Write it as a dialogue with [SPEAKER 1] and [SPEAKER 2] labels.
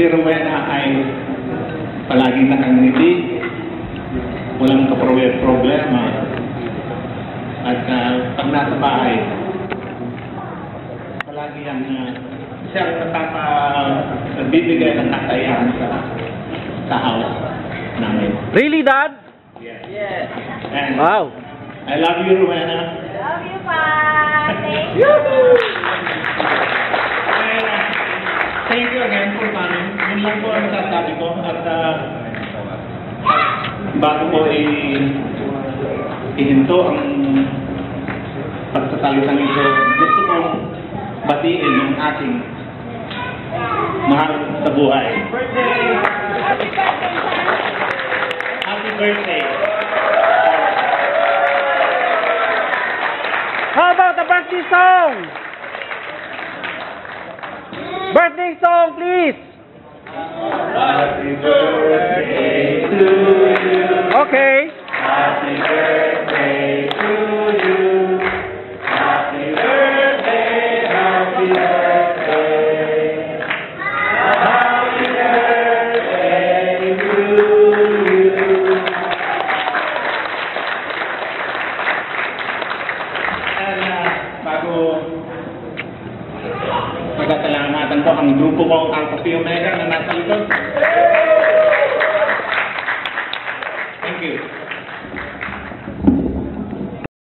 [SPEAKER 1] si Rowena ay palaging nakangiti, walang problema. At pag nasa bahay, palagi yan siya nagbibigay ng katayangan sa house namin.
[SPEAKER 2] Really, Dad?
[SPEAKER 1] Yes.
[SPEAKER 3] Yes.
[SPEAKER 1] And
[SPEAKER 2] Wow.
[SPEAKER 1] I love you, Rowena.
[SPEAKER 3] Love you, Pa. Thank you.
[SPEAKER 1] Thank you again for coming. Yun lang po ang sasabi ko. At bago ko ihinto ang pagsasalita nito, gusto kong batiin ang aking mahal sa buhay. Happy birthday!
[SPEAKER 2] How about the birthday song? Birthday song, please.
[SPEAKER 1] Happy birthday to you.
[SPEAKER 2] Okay.
[SPEAKER 1] Happy birthday to you. Happy birthday, happy birthday. Happy birthday to you. And bago magsasalamatan ko ang grupo ko Alpha Phi Omega na nasa likod. Thank you.